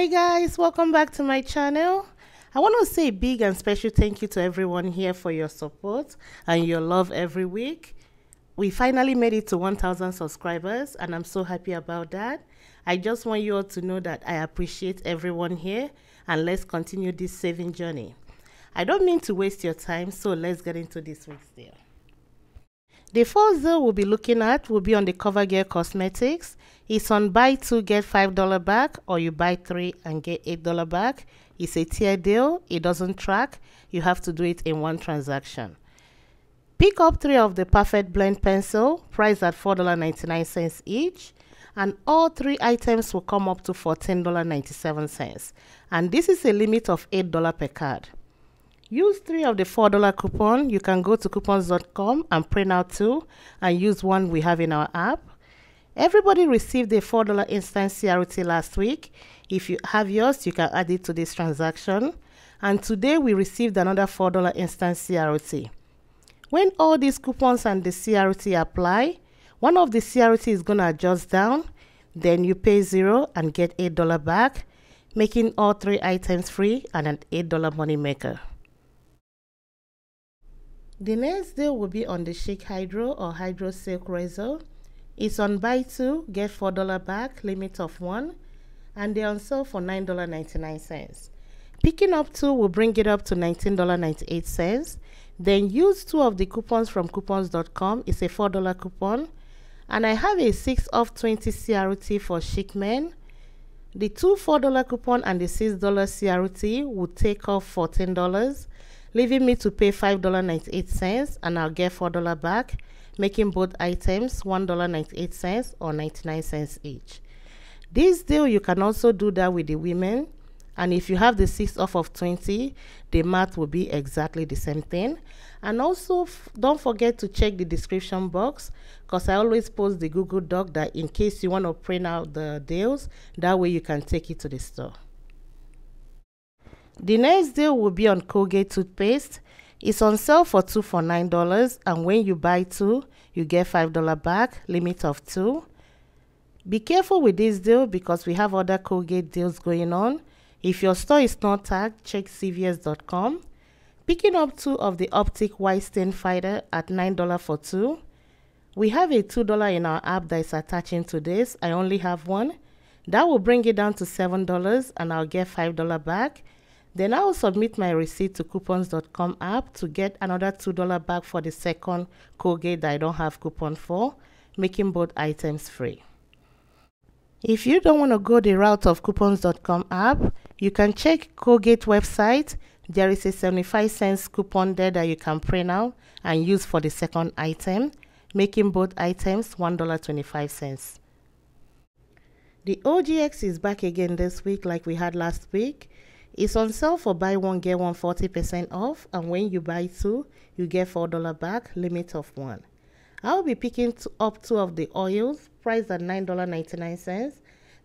Hi guys, welcome back to my channel. I want to say a big and special thank you to everyone here for your support and your love every week. We finally made it to 1,000 subscribers and I'm so happy about that. I just want you all to know that I appreciate everyone here and let's continue this saving journey. I don't mean to waste your time, so let's get into this week's deal. The first deal we'll be looking at will be on the CoverGirl Cosmetics. It's on buy 2 get $5 back, or you buy 3 and get $8 back. It's a tier deal. It doesn't track. You have to do it in one transaction. Pick up 3 of the Perfect Blend pencil, priced at $4.99 each. And all 3 items will come up to $14.97. And this is a limit of $8 per card. Use 3 of the $4 coupon. You can go to coupons.com and print out 2 and use one we have in our app. Everybody received a $4 instant CRT last week. If you have yours, you can add it to this transaction. And today we received another $4 instant CRT. When all these coupons and the CRT apply, one of the CRT is going to adjust down. Then you pay 0 and get $8 back, making all 3 items free and an $8 money maker. The next deal will be on the Chic Hydro or Hydro Silk Razor. It's on buy 2, get $4 back, limit of 1, and they're on sale for $9.99. Picking up 2 will bring it up to $19.98. Then use 2 of the coupons from coupons.com. It's a $4 coupon. And I have a 6 off 20 CRT for Chic Men. The 2 $4 coupon and the $6 CRT will take off $14. Leaving me to pay $5.98 and I'll get $4 back, making both items $1.98 or 99 cents each. This deal, you can also do that with the women. And if you have the 6 off of 20, the math will be exactly the same thing. And also, don't forget to check the description box because I always post the Google Doc that in case you want to print out the deals, that way you can take it to the store. The next deal will be on Colgate toothpaste. It's on sale for 2 for $9, and when you buy 2, you get $5 back, limit of 2. Be careful with this deal because we have other Colgate deals going on. If your store is not tagged, check cvs.com. Picking up 2 of the Optic White Stain Fighter at $9 for 2. We have a $2 in our app that is attaching to this. I only have 1. That will bring it down to $7 and I'll get $5 back. Then I will submit my receipt to coupons.com app to get another $2 back for the second Colgate that I don't have coupon for, making both items free. If you don't want to go the route of coupons.com app, you can check Colgate website. There is a 75 cents coupon there that you can print out and use for the second item, making both items $1.25. The OGX is back again this week like we had last week. It's on sale for buy 1 get 1 40% off, and when you buy 2, you get $4 back, limit of 1. I'll be picking up 2 of the oils, priced at $9.99.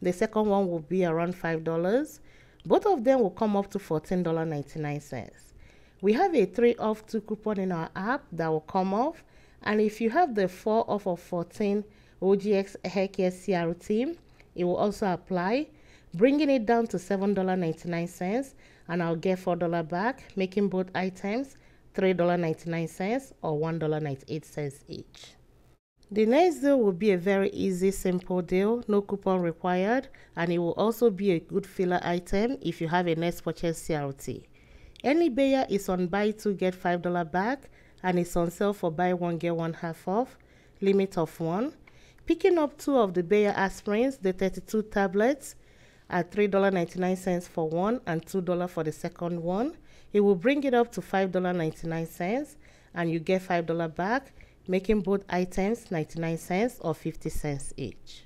The second one will be around $5. Both of them will come up to $14.99. We have a 3 off 2 coupon in our app that will come off, and if you have the 4 off of 14 OGX haircare CRT, it will also apply, bringing it down to $7.99, and I'll get $4 back, making both items $3.99 or $1.98 each. The next deal will be a very easy, simple deal, no coupon required, and it will also be a good filler item if you have a next purchase CRT. Any Bayer is on buy 2 get $5 back, and it's on sale for buy 1 get 1 half off, limit of 1. Picking up 2 of the Bayer aspirins, the 32 tablets, at $3.99 for one and $2 for the second one. It will bring it up to $5.99 and you get $5 back, making both items 99 cents or 50 cents each.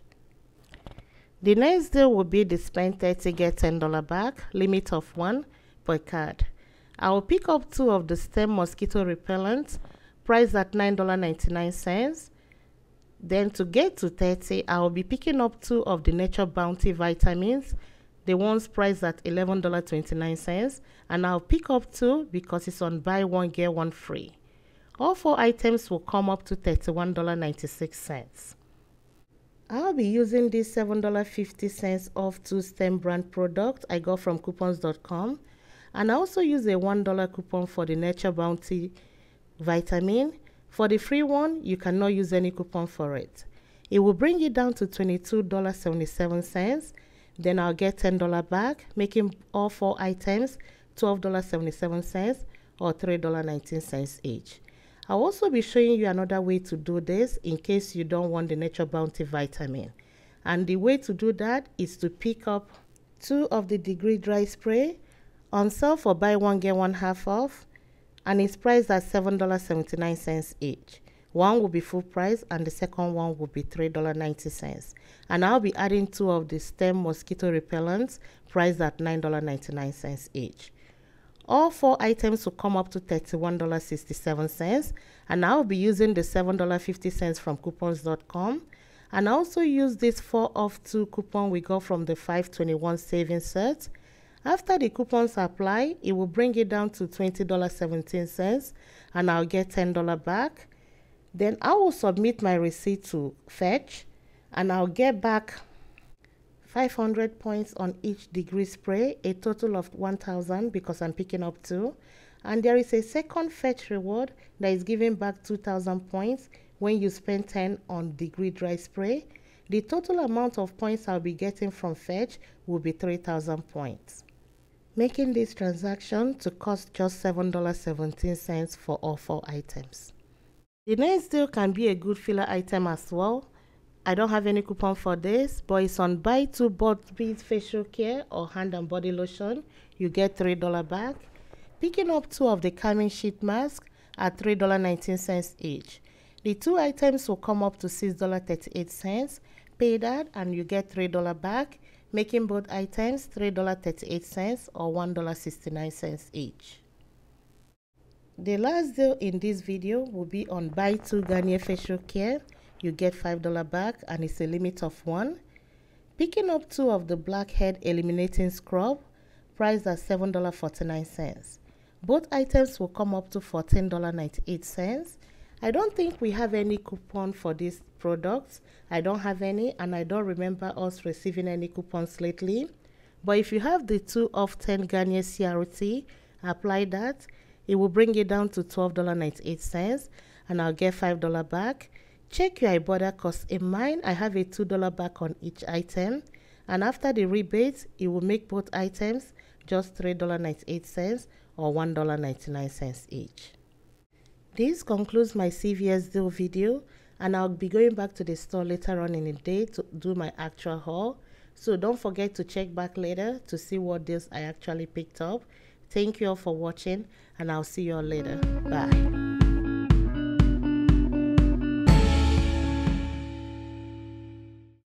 The next deal will be the spend 30 get $10 back, limit of 1 per card. I will pick up 2 of the STEM mosquito repellents, priced at $9.99. Then to get to 30, I will be picking up 2 of the Nature Bounty vitamins, the ones priced at $11.29, and I'll pick up 2 because it's on buy 1 get 1 free. All 4 items will come up to $31.96. I'll be using this $7.50 off 2 STEM brand product I got from coupons.com, and I also use a $1 coupon for the Nature Bounty vitamin. For the free one, you cannot use any coupon for it. It will bring it down to $22.77. Then I'll get $10 back, making all 4 items $12.77 or $3.19 each. I'll also be showing you another way to do this in case you don't want the Nature Bounty vitamin. And the way to do that is to pick up 2 of the Degree Dry Spray on sale for buy one get one half off, and it's priced at $7.79 each. One will be full price and the second one will be $3.90. And I'll be adding 2 of the STEM mosquito repellents priced at $9.99 each. All 4 items will come up to $31.67, and I'll be using the $7.50 from coupons.com. And I also use this 4 off 2 coupon we got from the 521 savings set. After the coupons apply, it will bring it down to $20.17, and I'll get $10 back. Then I will submit my receipt to Fetch, and I'll get back 500 points on each Degree Spray, a total of 1,000 because I'm picking up 2. And there is a second Fetch reward that is giving back 2,000 points when you spend 10 on Degree Dry Spray. The total amount of points I'll be getting from Fetch will be 3,000 points, making this transaction to cost just $7.17 for all 4 items. The next deal can be a good filler item as well. I don't have any coupon for this, but it's on buy 2 Bot Beads facial care or hand and body lotion. You get $3 back. Picking up 2 of the calming sheet mask at $3.19 each. The 2 items will come up to $6.38. Pay that and you get $3 back, making both items $3.38 or $1.69 each. The last deal in this video will be on buy 2 Garnier facial care. You get $5 back and it's a limit of 1. Picking up 2 of the blackhead eliminating scrub priced at $7.49. Both items will come up to $14.98. I don't think we have any coupon for these products. I don't have any, and I don't remember us receiving any coupons lately. But if you have the 2 of 10 Garnier CRT, apply that. It will bring it down to $12.98, and I'll get $5 back. Check your Ibotta because in mine, I have a $2 back on each item. And after the rebate, it will make both items just $3.98 or $1.99 each. This concludes my CVS deal video, and I'll be going back to the store later on in the day to do my actual haul. So don't forget to check back later to see what deals I actually picked up. Thank you all for watching, and I'll see you all later. Bye.